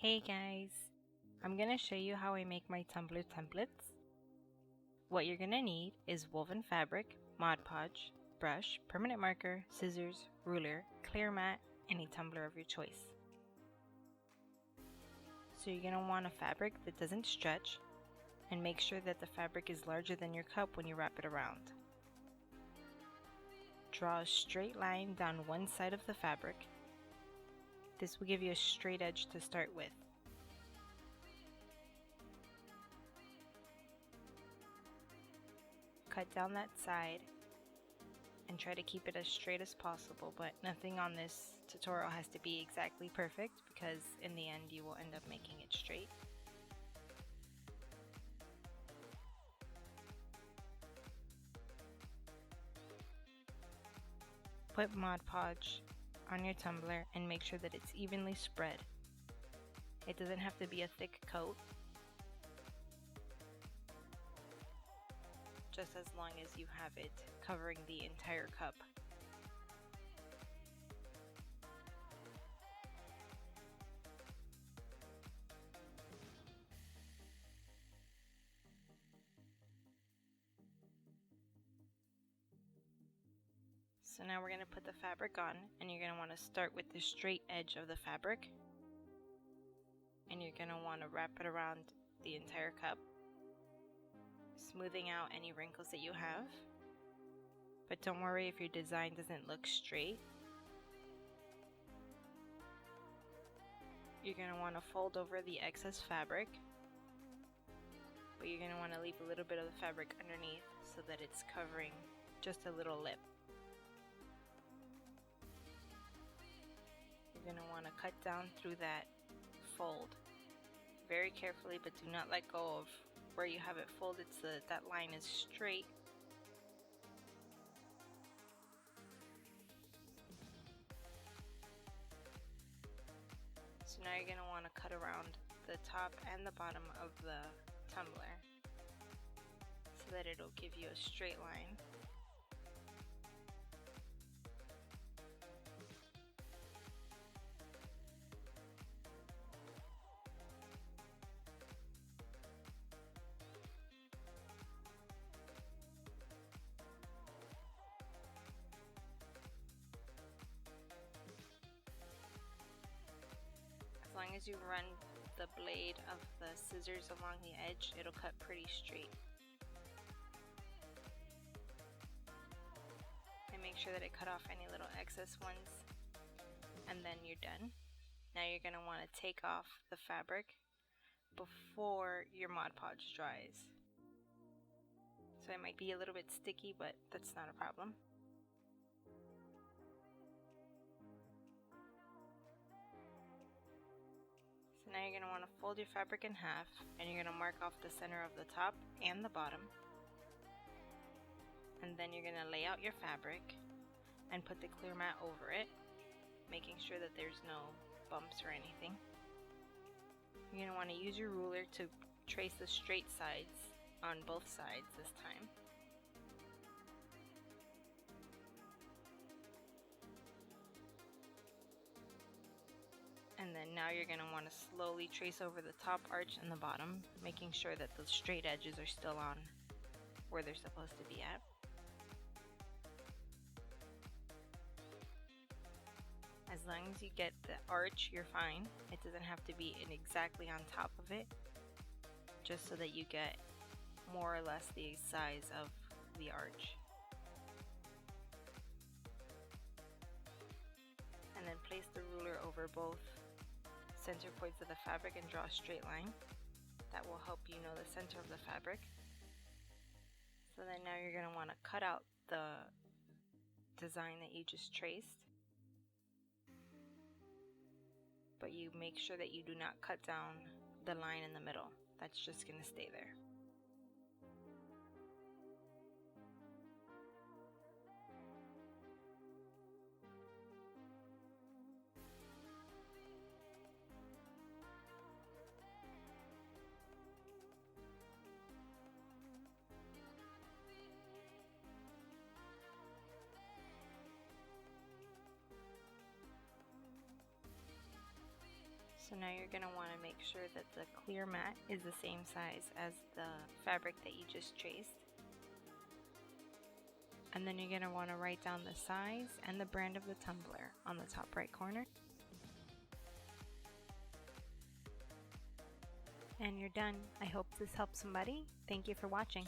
Hey guys, I'm gonna show you how I make my Tumbler templates. What you're gonna need is woven fabric, Mod Podge, brush, permanent marker, scissors, ruler, clear mat, any tumbler of your choice. So you're gonna want a fabric that doesn't stretch, and make sure that the fabric is larger than your cup when you wrap it around. Draw a straight line down one side of the fabric. This will give you a straight edge to start with. Cut down that side and try to keep it as straight as possible, but nothing on this tutorial has to be exactly perfect because in the end you will end up making it straight. Put Mod Podge on your tumbler and make sure that it's evenly spread. It doesn't have to be a thick coat, just as long as you have it covering the entire cup. So now we're going to put the fabric on, and you're going to want to start with the straight edge of the fabric, and you're going to want to wrap it around the entire cup, smoothing out any wrinkles that you have. But don't worry if your design doesn't look straight. You're going to want to fold over the excess fabric, but you're going to want to leave a little bit of the fabric underneath so that it's covering just a little lip. You're going to want to cut down through that fold very carefully, but do not let go of where you have it folded so that that line is straight. So now you're going to want to cut around the top and the bottom of the tumbler so that it'll give you a straight line. As long as you run the blade of the scissors along the edge, it'll cut pretty straight. And make sure that it cut off any little excess ones, and then you're done. Now you're going to want to take off the fabric before your Mod Podge dries. So it might be a little bit sticky, but that's not a problem. So now you're going to want to fold your fabric in half, and you're going to mark off the center of the top and the bottom. And then you're going to lay out your fabric and put the clear mat over it, making sure that there's no bumps or anything. You're going to want to use your ruler to trace the straight sides on both sides this time. And then now you're going to want to slowly trace over the top arch and the bottom, making sure that the straight edges are still on where they're supposed to be at. As long as you get the arch, you're fine. It doesn't have to be exactly on top of it, just so that you get more or less the size of the arch. And then place the ruler over both center points of the fabric and draw a straight line. That will help you know the center of the fabric. So then now you're going to want to cut out the design that you just traced, but you make sure that you do not cut down the line in the middle. That's just going to stay there. So So now you're going to want to make sure that the clear mat is the same size as the fabric that you just traced. And then you're going to want to write down the size and the brand of the tumbler on the top right corner. And you're done. I hope this helped somebody. Thank you for watching.